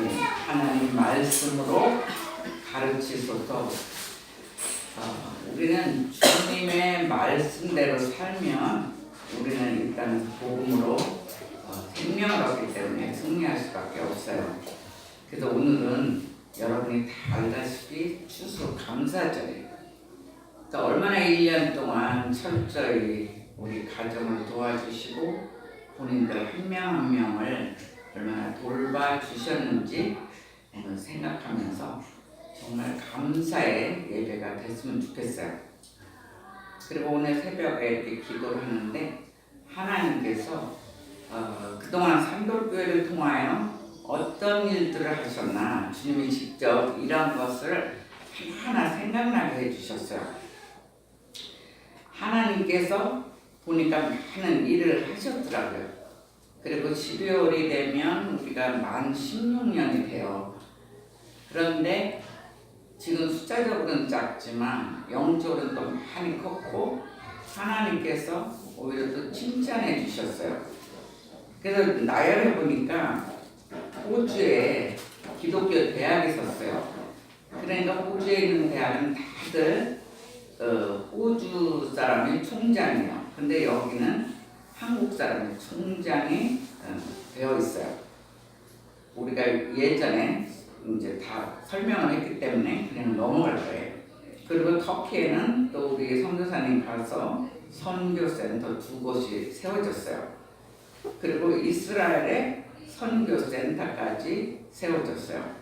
하나님 말씀으로 가르치소서. 우리는 주님의 말씀대로 살면 우리는 일단 복음으로 생명을 얻기 때문에 승리할 수밖에 없어요. 그래서 오늘은 여러분이 다 알다시피 추수감사절이에요. 그러니까 얼마나 1년 동안 철저히 우리 가정을 도와주시고 본인들 한 명 한 명을 얼마나 돌봐주셨는지 생각하면서 정말 감사의 예배가 됐으면 좋겠어요. 그리고 오늘 새벽에 이렇게 기도를 하는데 하나님께서 그동안 산돌교회를 통하여 어떤 일들을 하셨나 주님이 직접 이런 것을 하나하나 생각나게 해주셨어요. 하나님께서 보니까 많은 일을 하셨더라고요. 그리고 12월이 되면 우리가 만 16년이 돼요. 그런데 지금 숫자적으로는 작지만 영적으로는 또 많이 컸고 하나님께서 오히려 또 칭찬해 주셨어요. 그래서 나열해 보니까 호주에 기독교 대학이 있었어요. 그러니까 호주에 있는 대학은 다들 호주 사람이 총장이에요. 근데 여기는 한국 사람이 총장이 되어 있어요. 우리가 예전에 이제 다 설명을 했기 때문에 그냥 넘어갈 거예요. 그리고 터키에는 또 우리 선교사님 가서 선교센터 2곳이 세워졌어요. 그리고 이스라엘에 선교센터까지 세워졌어요.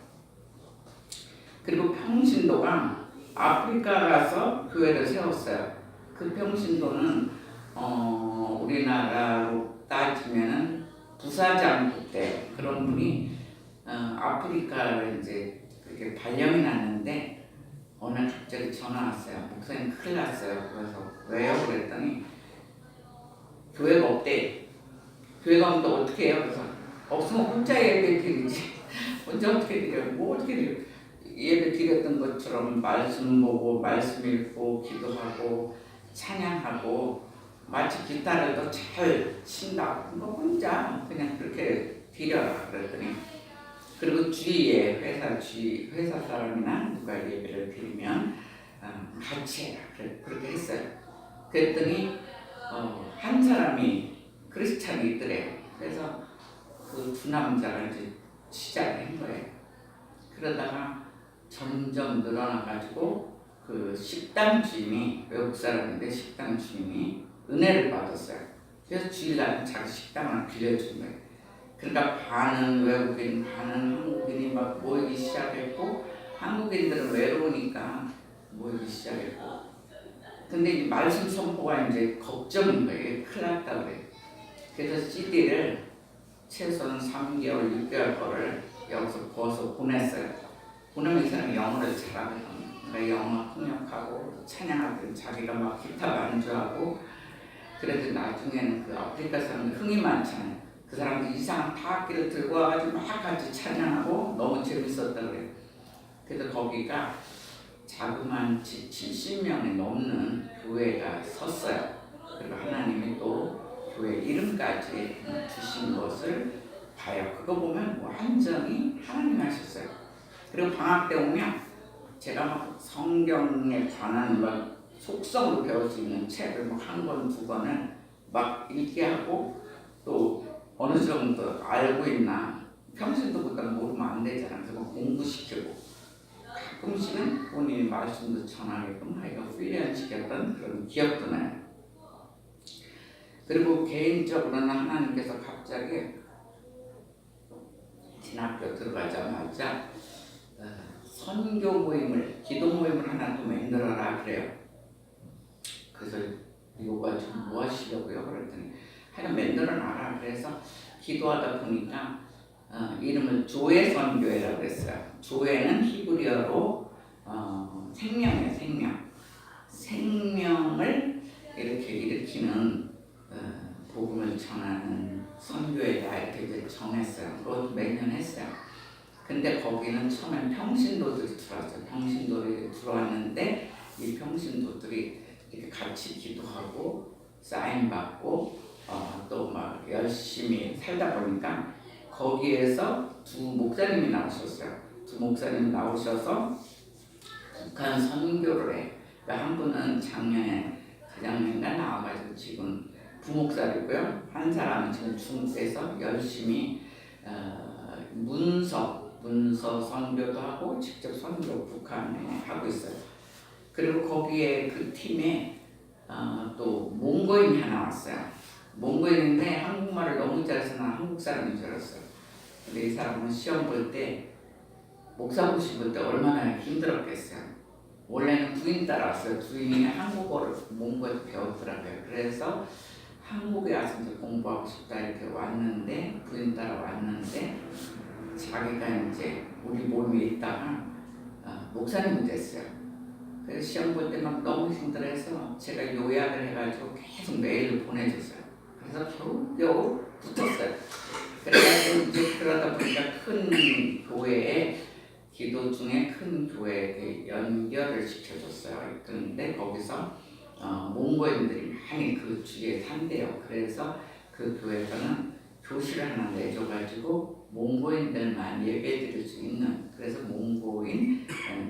그리고 평신도가 아프리카 가서 교회를 세웠어요. 그 평신도는 우리나라로 따지면은 부사장국 때 그런 분이 아프리카를 이제 그렇게 발령이 났는데 어느 날 갑자기 전화 왔어요. 목사님 큰일 났어요. 그래서 왜요? 그랬더니 교회가 없대. 교회가 없는데 어떻게 해요? 그래서 없으면 혼자 예배 드리지. 혼자 어떻게 드려요? 뭐 어떻게 드려요? 예배 드렸던 것처럼 말씀 보고 말씀 읽고 기도하고 찬양하고 마치 기타를 또 잘 친다. 뭐 혼자 그냥 그렇게 드려라 그랬더니 그리고 주위에 회사 사람이나 누가 예배를 드리면 같이 해라 그렇게 했어요. 그랬더니 한 사람이 크리스찬이 있더래요. 그래서 그 두 남자가 이제 시작을 한 거예요. 그러다가 점점 늘어나가지고 그 식당 주인이 외국 사람인데 식당 주인이 은혜를 받았어요. 그래서 주일날 자기 식당을 빌려준 거예요. 그러니까 반은 외국인, 반은 한국인이 막 모이기 시작했고 한국인들은 외로우니까 모이기 시작했고 근데 이 말씀 선포가 이제 걱정인 거예요. 큰일 났다 그래요. 그래서 CD를 최소한 3개월, 6개월 거를 여기서 구워서 보냈어요. 보내면 이 사람이 영어를 잘하거든요. 그러니까 영어 통역하고 찬양하더니 자기가 막 기타 반주하고 그래도 나중에는 그 아프리카 사람들 흥이 많잖아요. 그 사람들 이상한 타악기를 들고 와가지고 막 같이 찬양하고 너무 재밌었다 그래요. 그래서 거기가 자그만 70명이 넘는 교회가 섰어요. 그리고 하나님이 또 교회 이름까지 주신 것을 봐요. 그거 보면 완전히 하나님 하셨어요. 그리고 방학 때 오면 제가 막 성경에 관한 막 속성으로 배울 수 있는 책을 막 한 권, 두 권을 막 읽게 하고 또 어느 정도 알고 있나 평신도보다 모르면 안 되잖아. 그래서 공부시키고 가끔씩은 본인이 말씀도 전하게끔 하여가 훈련시켰던 그런 기억도 나요. 그리고 개인적으로는 하나님께서 갑자기 진학교 들어가자마자 선교 모임을, 기도 모임을 하나 더 만들어라 그래요. 그래서 이거가 좀 뭐 하시려고요? 그랬더니 하여간 만들어놔라. 그래서 기도하다 보니까 이름을 조회 선교회라고 그랬어요. 조회는 히브리어로 생명이에요. 생명을 이렇게 일으키는 복음을 전하는 선교회다 이렇게 이제 정했어요. 그것도 매년 했어요. 근데 거기는 처음엔 평신도들이 들어왔어요. 평신도들이 들어왔는데 이 평신도들이 이렇게 같이 기도하고 사인 받고 또 막 열심히 살다 보니까 거기에서 두 목사님이 나오셨어요. 두 목사님이 나오셔서 북한 선교를 해. 그러니까 한 분은 작년에 가장면가 나와가지고 지금 부목사이고요. 한 사람은 지금 중국에서 열심히 문서 선교도 하고 직접 선교 북한에 하고 있어요. 그리고 거기에 그 팀에 또 몽고인이 하나 왔어요. 몽고인인데 한국말을 너무 잘해서 난 한국 사람인 줄 알았어요. 근데 이 사람은 시험 볼 때 목사 고시 볼 때 얼마나 힘들었겠어요. 원래는 부인 따라왔어요. 부인이 한국어를 몽고에서 배웠더라고요. 그래서 한국에 와서 이제 공부하고 싶다 이렇게 왔는데 부인 따라 왔는데 자기가 이제 우리 모임에 있다가 목사님이 됐어요. 그래서 시험 볼 때 막 너무 힘들어해서 제가 요약을 해가지고 계속 메일을 보내줬어요. 그래서 겨우 붙었어요. 그래가지고 이제 그러다 보니까 큰 교회에 기도 중에 큰 교회에 연결을 시켜줬어요. 그런데 거기서 몽고인들이 많이 그 주위에 산대요. 그래서 그 교회에서는 교실을 하나 내줘가지고 몽고인들만 예배드릴 수 있는 그래서 몽고인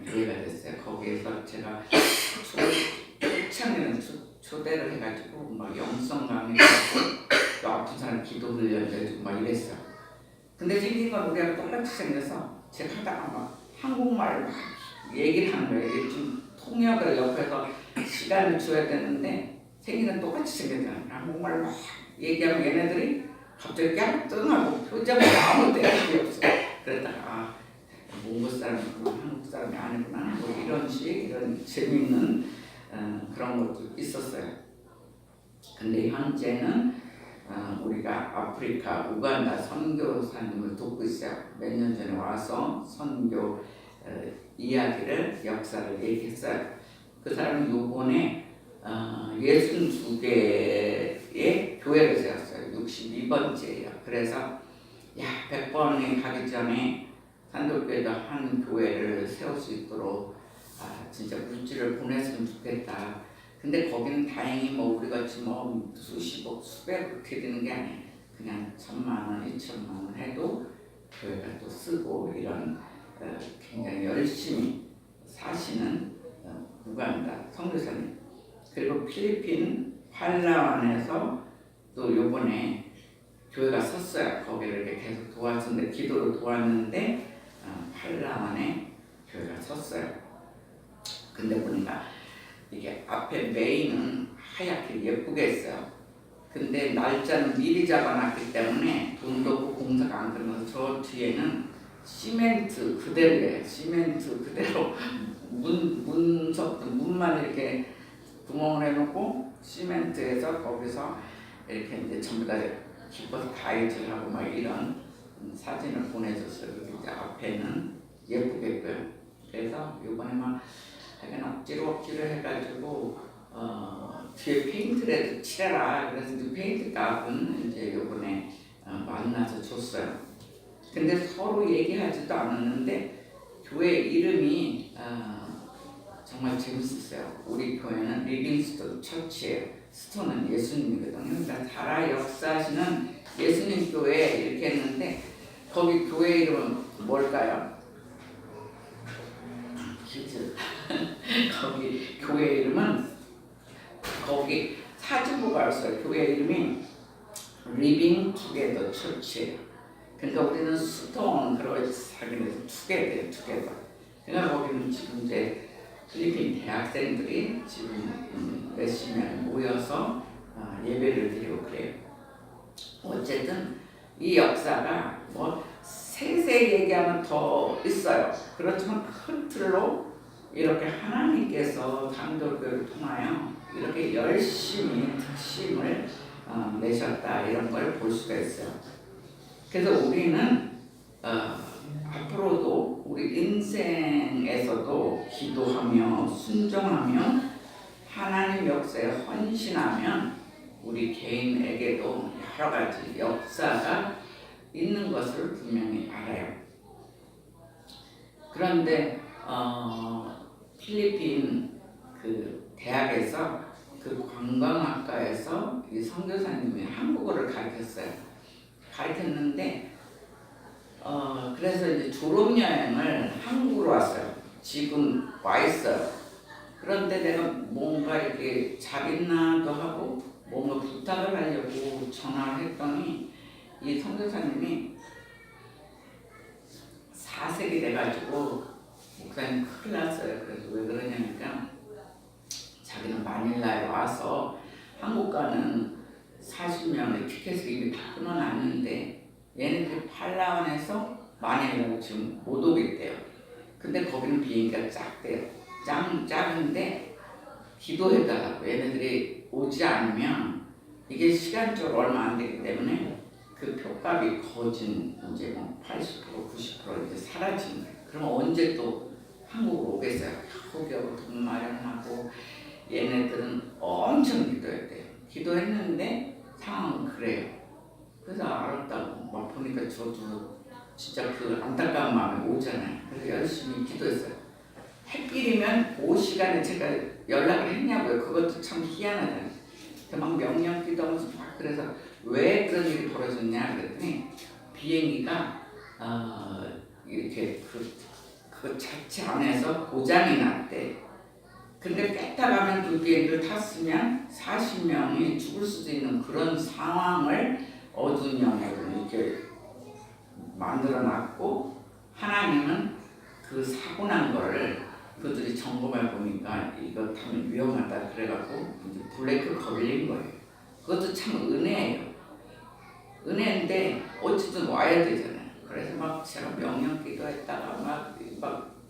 교회가 됐어요. 거기에서 제가 초창에는 초대를 해가지고 막 영성 강의하고 또 아픈 사람 기도 훈련해주고 막 이랬어요. 근데 생긴 건 우리가 똑같이 생겨서 제가 하다가 막 한국말을 막 얘기를 하는 거예요. 좀 통역을 옆에서 시간을 줘야 되는데 생기는 똑같이 생겼잖아요. 한국말을 막 얘기하면 얘네들이 갑자기 깜뚱하고 표정이 아무 대답이 없어. 그러다가 몽고 사람이구나 한국 사람이 아니구나 뭐 이런 재미있는 그런 것도 있었어요. 근데 현재는 우리가 아프리카 우간다 선교사님을 돕고 있어요. 몇 년 전에 와서 선교 이야기를 역사를 얘기했어요. 그 사람은 요번에 62개의 교회를 세웠어요. 62번째예요. 그래서 100번이 가기 전에 산돌교회도 한 교회를 세울 수 있도록 진짜 물질을 보냈으면 좋겠다. 근데 거기는 다행히 뭐 우리같이 뭐 수십억, 수백억 그렇게 되는 게 아니에요. 그냥 1,000만 원, 2,000만 원 해도 교회가 또 쓰고 이런 굉장히 열심히 사시는 우간다 선교사님. 그리고 필리핀 팔라완에서 또 요번에 교회가 섰어요. 거기를 이렇게 계속 도왔는데 기도로 도왔는데 팔라완에 교회가 섰어요. 근데 보니까 이게 앞에 메인은 하얗게 예쁘게 했어요. 근데 날짜는 미리 잡아놨기 때문에 돈도 없고 공사가 안 끝나서 저 뒤에는 시멘트 그대로예요. 시멘트 그대로 문만 이렇게 구멍을 해놓고 시멘트에서 거기서 이렇게 이제 전부 다 기뻐서 다이질하고 막 이런 사진을 보내줬어요. 그래서 이제 앞에는 예쁘겠고요. 그래서 이번에 막 약간 억지로 해가지고 뒤에 페인트를 칠해라. 그래서 이제 페인트 값은 이제 요번에 만나서 줬어요. 근데 서로 얘기하지도 않았는데 교회 이름이 정말 재밌었어요. 우리 교회는 리빙스톤 처치예요. 스톤은 예수님이거든요. 그러니까 살아 역사하시는 예수님 교회 이렇게 했는데 거기 교회 이름은 뭘까요? 퀴즈. 거기 교회 이름은 거기 사진보고 알았어요. 교회 이름이 리빙 투게더 처치예요. 그러니까 우리는 스톤 그러고 사귀면서 투게더. 그러니까 거기는 지금 이제 필리핀 대학생들이 지금 몇십 명 모여서 예배를 드리고 그래요. 어쨌든 이 역사가 뭐 세세히 얘기하면 더 있어요. 그렇지만 큰 틀로 이렇게 하나님께서 장돌교를 통하여 이렇게 열심히 특심을 내셨다 이런 걸 볼 수가 있어요. 그래서 우리는 앞으로도 우리 인생에서도 기도하며 순종하며 하나님 역사에 헌신하면 우리 개인에게도 여러 가지 역사가 있는 것을 분명히 알아요. 그런데 필리핀 그 대학에서 그 관광학과에서 이 선교사님이 한국어를 가르쳤어요. 가르쳤는데 그래서 이제 졸업여행을 한국으로 왔어요. 지금 와 있어요. 그런데 내가 뭔가 이렇게 잘 있나도 하고 뭔가 부탁을 하려고 전화를 했더니 이 선교사님이 사색이 돼가지고 목사님 큰일 났어요. 그래서 왜 그러냐니까 자기는 마닐라에 와서 한국 가는 40명의 티켓을 이미 다 끊어놨는데 얘네들이 팔라완에서 마닐라로 지금 못 오겠대요. 근데 거기는 비행기가 작대요. 작은데 기도해달라고. 얘네들이 오지 않으면 이게 시간적으로 얼마 안 되기 때문에 그 표값이 거진 이제 뭐 80% 90% 이제 사라지는 거예요. 그러면 언제 또 한국으로 오겠어요? 겨우겨우 돈 마련하고 얘네들은 엄청 기도했대요. 기도했는데 상황은 그래요. 그래서 알았다고 막 보니까 저도 진짜 그 안타까운 마음이 오잖아요. 그래서 열심히 기도했어요. 햇길이면 그 시간에 제가 연락을 했냐고요. 그것도 참 희한하잖아요. 막 명령 기도하면서 막 그래서 왜 그런 일이 벌어졌냐 그랬더니 비행기가 이렇게 그 자체 안에서 고장이 났대. 근데 뺐다 가면 그 비행기를 탔으면 40명이 죽을 수도 있는 그런 상황을 어두운 영역으로 이렇게 만들어놨고 하나님은 그 사고 난 거를 그들이 점검해 보니까 이거 타면 위험하다 그래갖고 이제 브레이크 걸린 거예요. 그것도 참 은혜예요. 은혜인데 어쨌든 와야 되잖아요. 그래서 막 제가 명령 기도했다가 막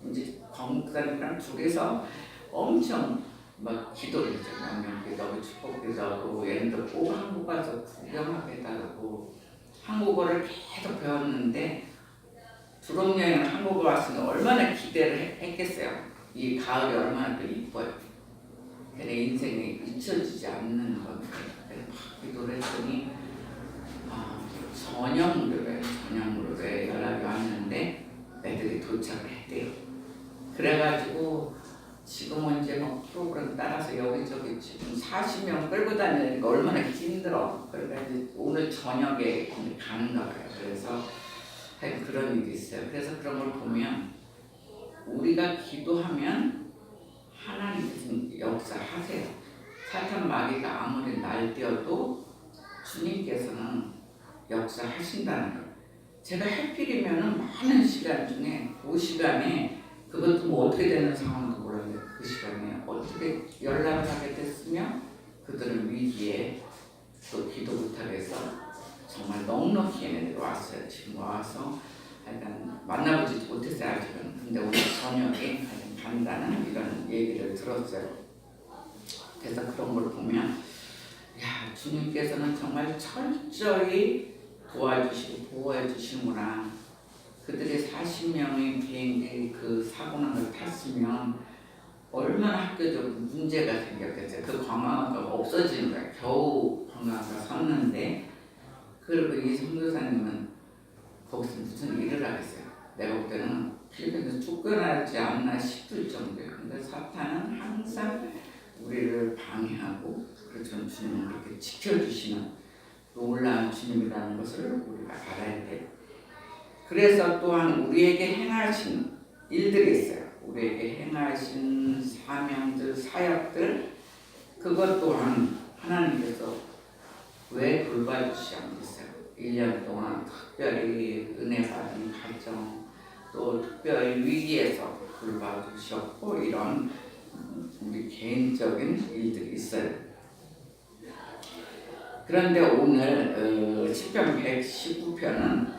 이제 광목사님이랑 둘이서 엄청 막 기도를 했죠. 명령 기도하고 축복 기도하고 얘네들 꼭 한국 가서 구경하게 해달라고 한국어를 계속 배웠는데 졸업여행을 한국에 왔으니 얼마나 기대를 했겠어요. 이 가을이 얼마나 또 이뻐요. 내 인생에 잊혀지지 않는 겁니다. 그래서 막 기도를 했더니 저녁 무렵에 연락이 왔는데 애들이 도착을 했대요. 그래가지고 지금은 이제 막 프로그램 따라서 여기저기 지금 40명 끌고 다니니까 얼마나 힘들어. 그러니까 이제 오늘 저녁에 가는가 봐요. 그래서 그런 일이 있어요. 그래서 그런 걸 보면 우리가 기도하면 하나님께서 역사하세요. 사탄 마귀가 아무리 날뛰어도 주님께서는 역사하신다는 거예요. 제가 하필이면 많은 시간 중에 그 시간에 그것도 뭐 어떻게 되는 상황도 몰랐는데 그 시간에 어떻게 연락을 하게 됐으면 그들은 위기에 또 기도 못하겠어 정말 넉넉히 얘네들이 왔어요. 지금 와서 하여간 만나보지 못했어요 아직은. 근데 오늘 저녁에 간다는 이런 얘기를 들었어요. 그래서 그런 걸 보면 야 주님께서는 정말 철저히 도와주시고 보호해 주시는구나. 그들이 40명의 비행기 그 사고 난 걸 탔으면 얼마나 학교적으로 문제가 생겼겠어요. 그 관광학과가 없어지는 거야. 겨우 관광학과 섰는데 그리고 이 선교사님은 거기서 무슨 일을 하겠어요. 내가 볼 때는 필리핀에서 쫓겨나지 않나 싶을 정도예요. 근데 사탄은 항상 우리를 방해하고 그렇지만 주님은 그렇게 지켜주시는 놀라운 주님이라는 것을 우리가 알아야 돼요. 그래서 또한 우리에게 행하신 일들이 있어요. 우리에게 행하신 사명들, 사역들 그것 또한 하나님께서 왜 돌봐주시지 않겠어요? 1년 동안 특별히 은혜 받은 가정 또 특별히 위기에서 돌봐주셨고 이런 우리 개인적인 일들이 있어요. 그런데 오늘 시편 119편은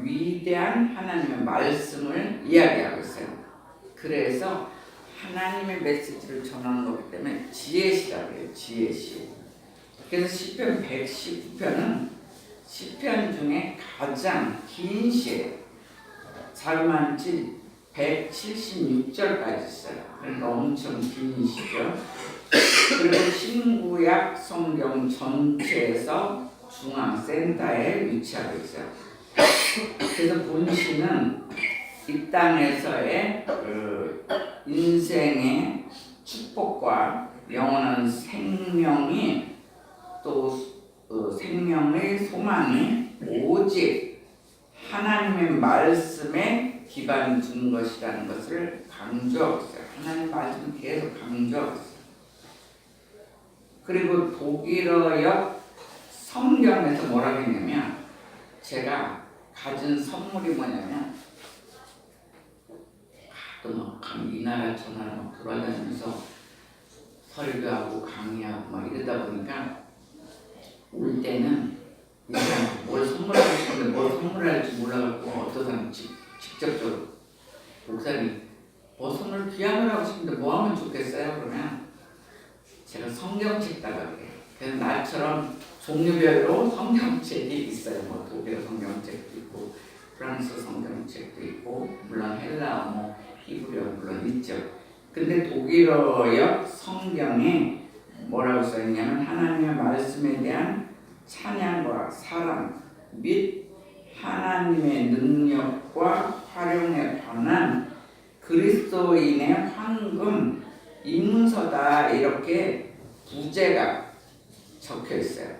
위대한 하나님의 말씀을 이야기하고 있어요. 그래서 하나님의 메시지를 전하는 거기 때문에 지혜시라고 해요. 지혜시. 그래서 시편 119편은 시편 중에 가장 긴 시예요. 자그만치 176절까지 있어요. 그러니까 엄청 긴 시죠. 그리고 신구약 성경 전체에서 중앙 센터에 위치하고 있어요. 그래서 본시는 이 땅에서의 인생의 축복과 영원한 생명이 또 생명의 소망이 오직 하나님의 말씀에 기반 둔 것이라는 것을 강조하고 있어요. 하나님 말씀을 계속 강조하고 있어요. 그리고 독일어역 성경에서 뭐라고 했냐면, 제가 가진 선물이 뭐냐면, 가끔 이 나라 저 나라 막 돌아다니면서 설교하고 강의하고 막 이러다 보니까 올 때는 일단 뭘 선물하고 싶은데 뭘 선물할지 몰라갖고 어떤 사람 직접적으로 목사님 뭐 선물 귀한 걸 하고 싶은데 뭐 하면 좋겠어요? 그러면 제가 성경책 따라그래요. 그래서 나처럼 종류별로 성경책이 있어요. 뭐 독일어 성경책도 있고 프랑스 성경책도 있고 물론 헬라어 뭐 히브리어 물론 있죠. 근데 독일어역 성경에 뭐라고 써있냐면 하나님의 말씀에 대한 찬양과 사랑 및 하나님의 능력과 활용에 관한 그리스도인의 황금 입문서다, 이렇게 부제가 적혀 있어요.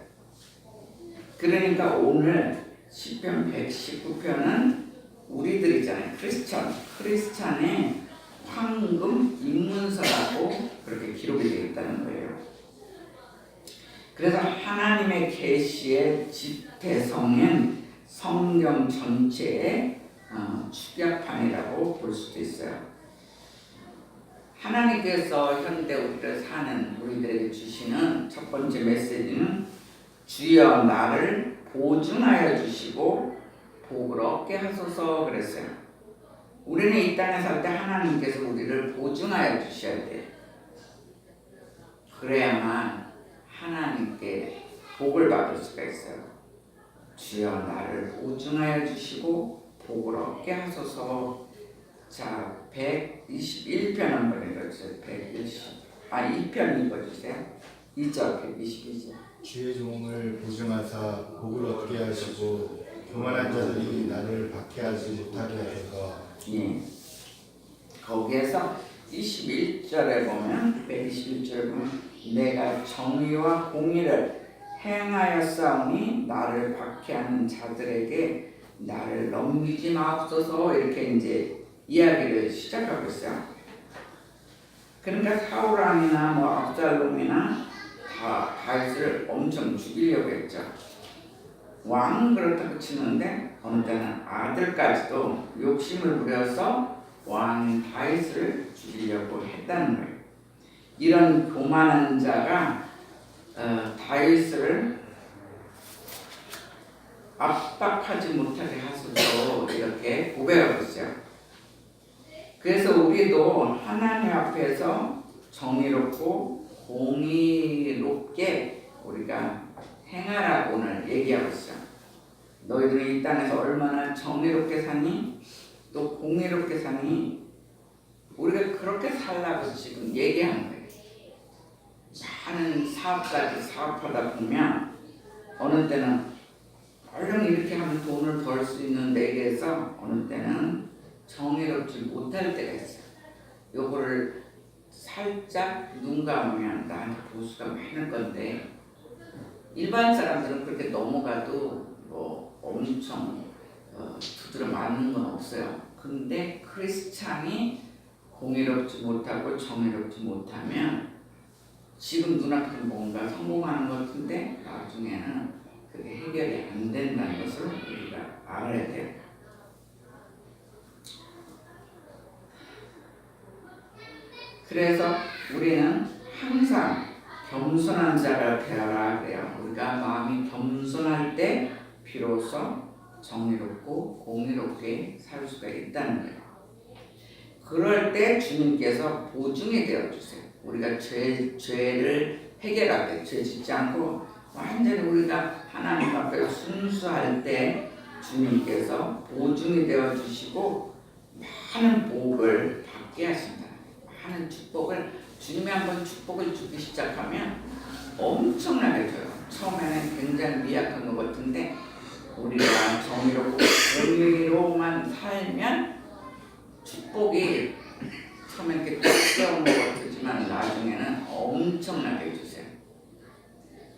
그러니까 오늘 시편 119편은 우리들이잖아요. 크리스찬의 황금 입문서라고 그렇게 기록이 되어 있다는 거예요. 그래서 하나님의 계시의 집대성인 성경 전체의 축약판이라고 볼 수도 있어요. 하나님께서 현대 우리를 사는 우리들에게 주시는 첫 번째 메시지는 주여 나를 보증하여 주시고 복을 얻게 하소서 그랬어요. 우리는 이 땅에 살 때 하나님께서 우리를 보증하여 주셔야 돼요. 그래야만 하나님께 복을 받을 수가 있어요. 주여 나를 보증하여 주시고 복을 얻게 하소서. 자, 121편 한번 읽어주세요. 2편 읽어주세요. 2절, 122절. 주의 종을 보증하사 복을 얻게 하시고 교만한 자들이 나를 박해하지 못하게 하소서. 예. 거기에서 21절에 보면 121절에 보면 내가 정의와 공의를 행하였사오니 나를 박해하는 자들에게 나를 넘기지 마옵소서, 이렇게 이제 이야기를 시작하고 있어요. 그러니까 사울왕이나 뭐 압살롬이나 다 다윗을 엄청 죽이려고 했죠. 왕은 그렇다고 치는데 어느 때는 아들까지도 욕심을 부려서 왕 다윗을 죽이려고 했다는 거예요. 이런 교만한 자가 다윗을 압박하지 못하게 하소서, 이렇게 고백하고 있어요. 그래서 우리도 하나님 앞에서 정의롭고 공의롭게 우리가 행하라고 오늘 얘기하고 있어요. 너희들은 이 땅에서 얼마나 정의롭게 사니? 또 공의롭게 사니? 우리가 그렇게 살라고 지금 얘기하는 거예요. 많은 사업까지 사업하다 보면 어느 때는 얼른 이렇게 하면 돈을 벌 수 있는 내게서 어느 때는 정의롭지 못할 때가 있어요. 요거를 살짝 눈 감으면 나한테 보수가 많을 건데, 일반 사람들은 그렇게 넘어가도 뭐 엄청 두드려 맞는 건 없어요. 근데 크리스찬이 공의롭지 못하고 정의롭지 못하면 지금 눈앞에는 뭔가 성공하는 것 같은데 나중에는 그게 해결이 안 된다는 것을 우리가 알아야 돼요. 그래서 우리는 항상 겸손한 자가 되어라 그래요. 우리가 마음이 겸손할 때 비로소 정의롭고 공의롭게 살 수가 있다는 거예요. 그럴 때 주님께서 보증이 되어주세요. 우리가 죄를 해결하게, 죄 짓지 않고 완전히 우리가 하나님 앞에 순수할 때 주님께서 보증이 되어주시고 많은 복을 받게 하신다. 많은 축복을, 주님이 한번 축복을 주기 시작하면 엄청나게 줘요. 처음에는 굉장히 미약한 것 같은데 우리가 정의롭고 공의로만 살면 축복이 처음에 이렇게 뜨거운 것 같지만 나중에는 엄청나게 주세요.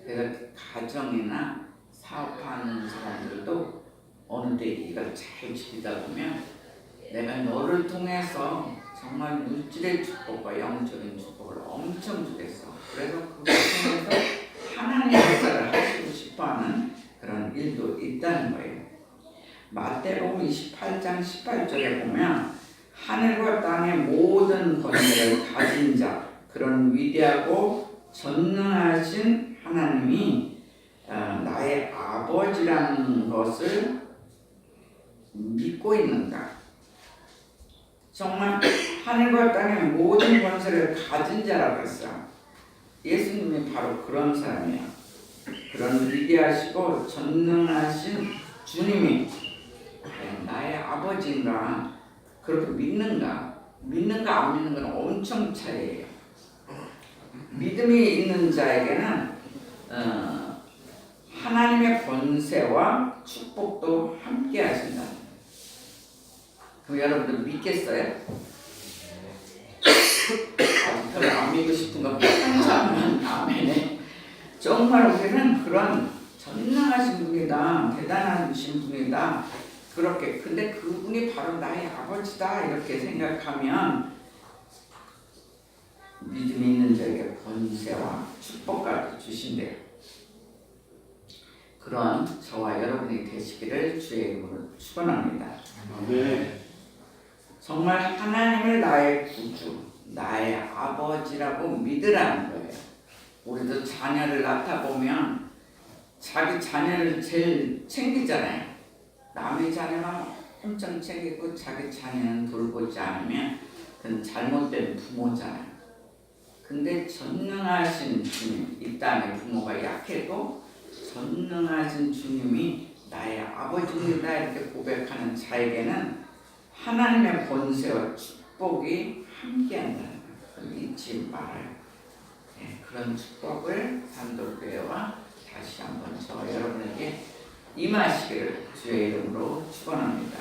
그래서 가정이나 사업하는 사람들도 어느 때 얘기가 말씀을 잘 지키다 보면 내가 너를 통해서 정말 물질의 축복과 영적인 축복을 엄청 주겠어. 그래서 그걸 통해서 하나님의 역사를 하시고 싶어하는 그런 일도 있다는 거예요. 마태복음 28장 18절에 보면 하늘과 땅의 모든 권세를 가진 자, 그런 위대하고 전능하신 하나님이 나의 아버지라는 것을 믿고 있는가? 정말 하늘과 땅의 모든 권세를 가진 자라고 했어요. 예수님이 바로 그런 사람이에요. 그런 위대하시고 전능하신 주님이 나의 아버지인가? 그렇게 믿는가? 믿는가 안 믿는 건 엄청 차이예요. 믿음이 있는 자에게는 하나님의 권세와 축복도 함께 하신다. 그럼 여러분들 믿겠어요? 별로 안 믿고 싶은 거 항상 아멘에. 정말 우리는 그런 전능하신 분이다, 대단하신 분이다, 그렇게. 근데 그분이 바로 나의 아버지다 이렇게 생각하면 믿음이 있는 자에게 권세와 축복까지 주신대요. 그런 저와 여러분이 되시기를 주의 이름으로 축원합니다. 네. 정말 하나님을 나의 구주, 나의 아버지라고 믿으라는 거예요. 우리도 자녀를 낳다 보면 자기 자녀를 제일 챙기잖아요. 남의 자녀만 엄청 챙기고 자기 자녀는 돌보지 않으면 그건 잘못된 부모잖아요. 근데 전능하신 주님, 이 땅의 부모가 약해도 전능하신 주님이 나의 아버지입니다 이렇게 고백하는 자에게는 하나님의 권세와 축복이 함께한다는 걸 잊지 말아요. 네, 그런 축복을 산돌교회와 다시 한번 저 여러분에게 임하시기를 주의 이름으로 축원합니다.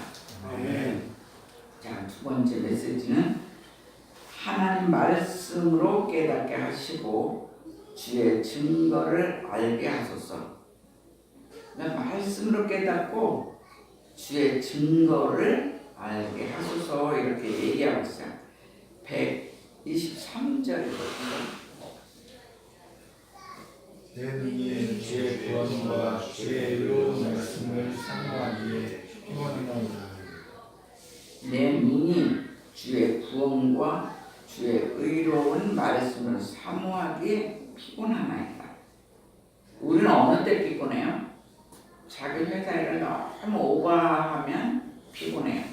자, 두 번째 메시지는 하나님 말씀으로 깨닫게 하시고 주의 증거를 알게 하소서. 말씀으로 깨닫고 주의 증거를 알게 하소서 이렇게 얘기하고 있어요. 123절이거든요. 내 눈이 주의 구원과 주의 의로운 말씀을 사모하기에 피곤하나이다. 내 눈이 주의 구원과 주의 의로운 말씀을 사모하기에 피곤하나이다. 우리는 어느 때 피곤해요? 자기 회사 일을 너무 오버하면 피곤해요.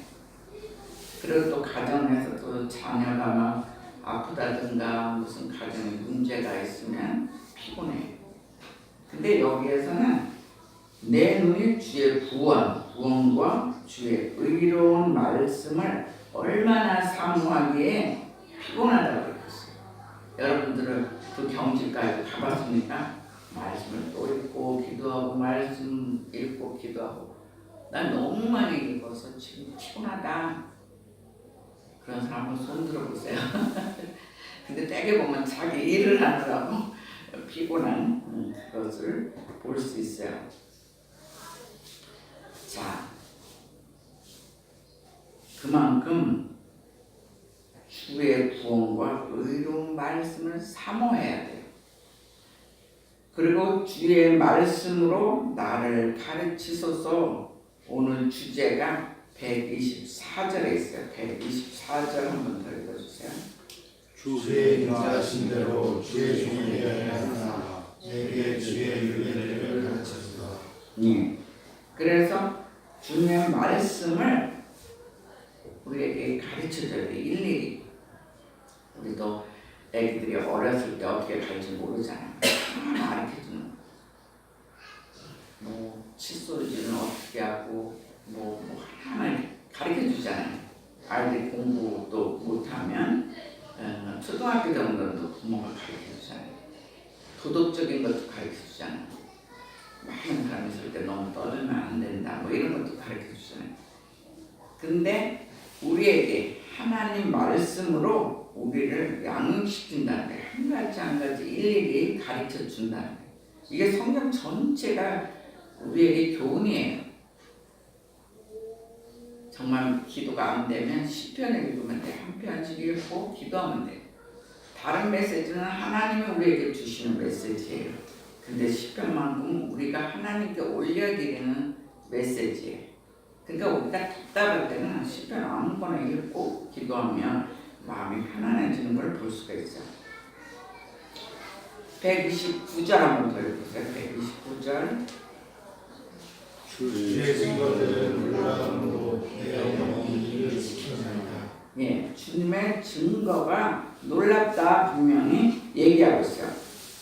그리고 또 가정에서도 자녀가 막 아프다든가 무슨 가정에 문제가 있으면 피곤해요. 근데 여기에서는 내 눈이 주의 구원과 주의 의로운 말씀을 얼마나 사모하기에 피곤하다고 그랬어요. 여러분들은 그 경지까지 가봤습니까? 말씀을 또 읽고 기도하고 말씀 읽고 기도하고 난 너무 많이 읽어서 지금 피곤하다. 그런 사람 한번 손 들어보세요. 근데 때게 보면 자기 일을 하느라고 피곤한 것을 볼 수 있어요. 자, 그만큼 주의 구원과 의로운 말씀을 사모해야 돼요. 그리고 주의 말씀으로 나를 가르치소서. 오늘 주제가 124절에 있어요. 124절 한번 더 읽어주세요. 주의 인도하신 대로 주의 종에게 하사 내게 주의 윤례를 가르쳤다. 그래서 주님의 말씀을 우리에게 가르쳐줘야 돼. 일일이. 우리도 애기들이 어렸을 때 어떻게 가르칠지 모르잖아요. 가르쳐주는 뭐 칫솔질은 어떻게 하고 뭐 하나만 가르쳐주잖아요. 아이들이 공부도 못하면 초등학교 정도도 부모가 가르쳐주잖아요. 도덕적인 것도 가르쳐주잖아요. 많은 사람이 있을 때 너무 떠들면 안 된다 뭐 이런 것도 가르쳐주잖아요. 근데 우리에게 하나님 말씀으로 우리를 양육시킨다는 거예요. 한 가지 한 가지 일일이 가르쳐준다는 거예요. 이게 성경 전체가 우리에게 교훈이에요. 정말 기도가 안 되면 시편을 읽으면 돼. 한 편씩 읽고 기도하면 돼. 다른 메시지는 하나님이 우리에게 주시는 메시지예요. 근데 시편만큼 우리가 하나님께 올려드리는 메시지예요. 그러니까 우리가 답답할 때는 시편 아무거나 읽고 기도하면 마음이 편안해지는 걸 볼 수가 있어요. 129절 한번 더 읽으세요. 129절. 주의 증거들은 놀라움으로 내 영혼이 이를 지키나이다. 예, 주님의 증거가 놀랍다 분명히 얘기하고 있어요.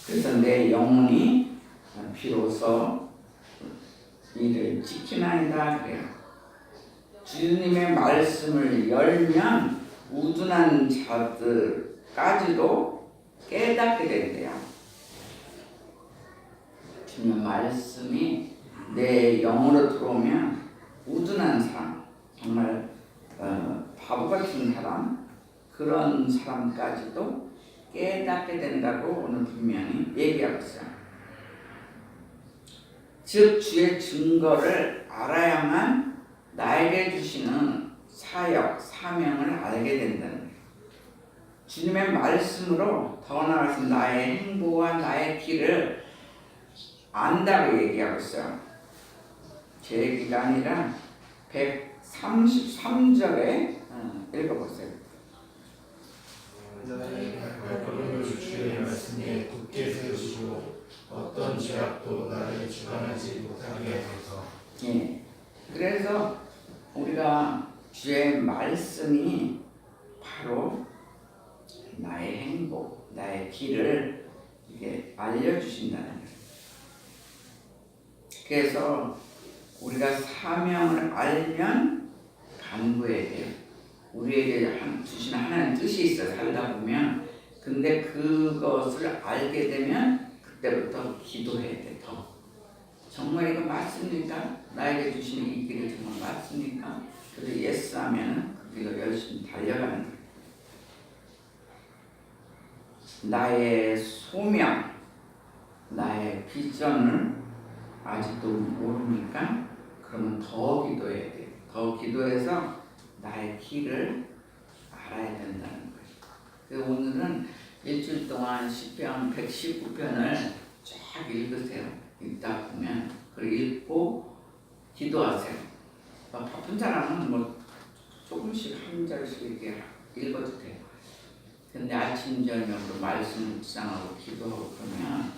그래서 내 영혼이 비로소 이를 지키나이다 그래요. 주님의 말씀을 열면 우둔한 자들까지도 깨닫게 된대요. 주님의 말씀이 내 영으로 들어오면 우둔한 사람, 정말 바보 같은 사람, 그런 사람까지도 깨닫게 된다고 오늘 분명히 얘기하고 있어요. 즉 주의 증거를 알아야만 나에게 주시는 사역, 사명을 알게 된다는 거예요. 주님의 말씀으로 더 나아가서 나의 행보와 나의 길을 안다고 얘기하고 있어요. 제 얘기가 아니라 133절에 읽어보세요. 발걸음을 주의 말씀에 굳게 세우시고 어떤 죄악도 나를 주관하지 못하게 하소서. 예. 그래서 우리가 주의 말씀이 바로 나의 행복, 나의 길을 이게 알려주신다는 거예요. 그래서 우리가 사명을 알면 간구해야 돼요. 우리에게 주신 하나님 뜻이 있어 살다 보면. 근데 그것을 알게 되면 그때부터 기도해야 돼. 더 정말 이거 맞습니까? 나에게 주신 이 길이 정말 맞습니까? 그래서 예스 하면 그 길로 열심히 달려가는 거예요. 나의 소명, 나의 비전을 아직도 모릅니까? 그러면 더 기도해야 돼요. 더 기도해서 나의 길을 알아야 된다는 거예요. 그래서 오늘은 일주일 동안 시편 119편을 쫙 읽으세요. 읽다 보면 그리고 읽고 기도하세요. 바쁜 사람은 뭐 조금씩 한 절씩 이렇게 읽어도 돼요. 근데 아침 저녁으로 말씀 묵상하고 기도하고 그러면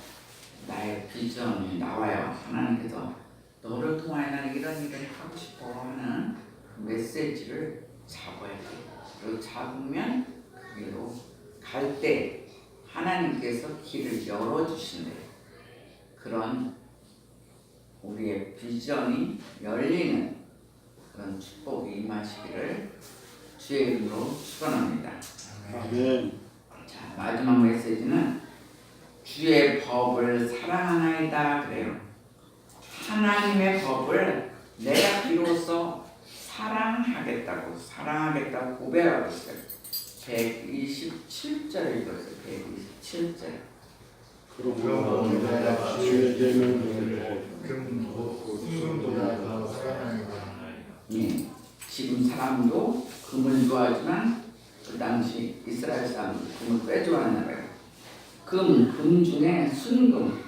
나의 비전이 나와요. 하나님께서 너를 통하여 나는 이런 일을 하고 싶어 하는 메시지를 잡아야 돼요. 그리고 잡으면 그 길로 갈 때 하나님께서 길을 열어주신대요. 그런 우리의 비전이 열리는 그런 축복이 임하시기를 주의 이름으로 축원합니다. 아멘. 자, 마지막 메시지는 주의 법을 사랑하나이다 그래요. 하나님의 법을 내가 비로소 사랑하겠다고 고백하고 있어요. 127절 읽었어요. 127절. 그러므로 내가 주의 계명을 금보다 더 사랑하니라. 예, 지금 사람도 금을 좋아하지만 그 당시 이스라엘 사람도 금을 꽤 좋아하나 봐요. 금 중에 순금,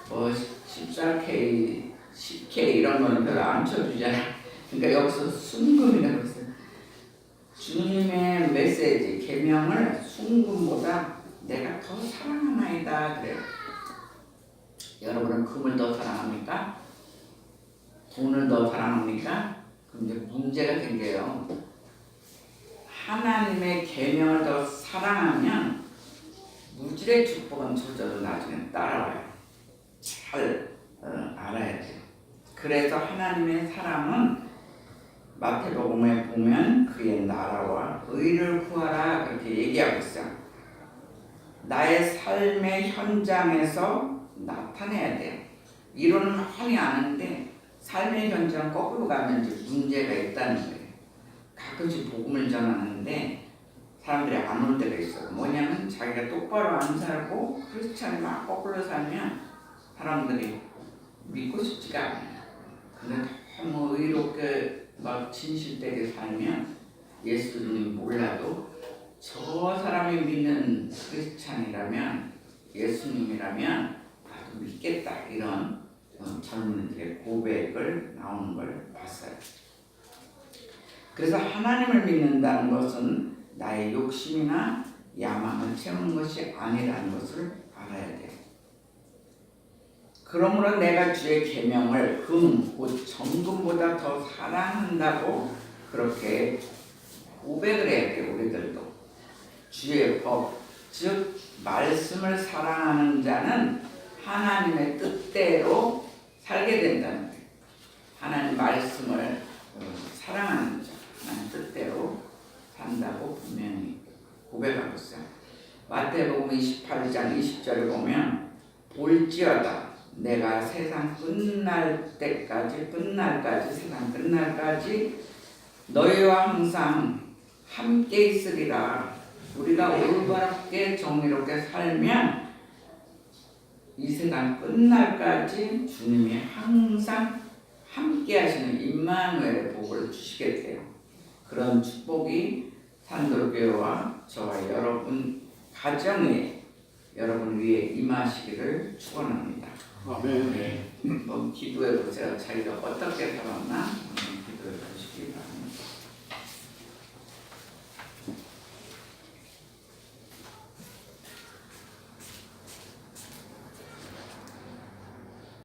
뭐 14K, 10K 이런 거는 별로 안 쳐주잖아요. 그러니까 여기서 순금이라고 했어요. 주님의 메시지, 계명을 순금보다 내가 더 사랑하나이다 그래요. 여러분은 금을 더 사랑합니까? 돈을 더 사랑합니까? 그럼 이제 문제가 생겨요. 하나님의 계명을 더 사랑하면 물질의 축복은 저절로 나중에 따라와요. 잘 알아야 돼요. 그래서 하나님의 사랑은 마태복음에 보면 그의 나라와 의를 구하라 그렇게 얘기하고 있어요. 나의 삶의 현장에서 나타내야 돼요. 이론은 많이 아는데 삶의 현장 거꾸로 가면 이제 문제가 있다는 거예요. 가끔씩 복음을 전하는데 사람들이 안 올 때가 있어요. 뭐냐면 자기가 똑바로 안 살고 크리스찬이 막 거꾸로 살면 사람들이 믿고 싶지가 않아요. 근데 너무 의롭게 막 진실되게 살면 예수님 몰라도 저 사람이 믿는 크리스찬이라면 예수님이라면 나도 믿겠다 이런 젊은이들의 고백을 나오는 걸 봤어요. 그래서 하나님을 믿는다는 것은 나의 욕심이나 야망을 채우는 것이 아니라는 것을 알아야 돼요. 그러므로 내가 주의 계명을 곧 정금보다 더 사랑한다고 그렇게 고백을 해야 돼요. 우리들도 주의 법, 즉 말씀을 사랑하는 자는 하나님의 뜻대로 살게 된다는 거예요. 하나님 말씀을 사랑하는 자, 하나님 뜻대로 산다고 분명히 고백하고 있어요. 마태복음 28장 20절에 보면 볼지어다 내가 세상 끝날까지 너희와 항상 함께 있으리라. 우리가 올바르게 정의롭게 살면 이 세상 끝날까지 주님이 항상 함께 하시는 임마누엘의 복을 주시게 돼요. 그런 축복이 산돌교회와 저와 여러분 가정에 여러분 위에 임하시기를 축원합니다. 아멘. 네, 한번 기도해 보세요. 자기가 어떻게 살았나?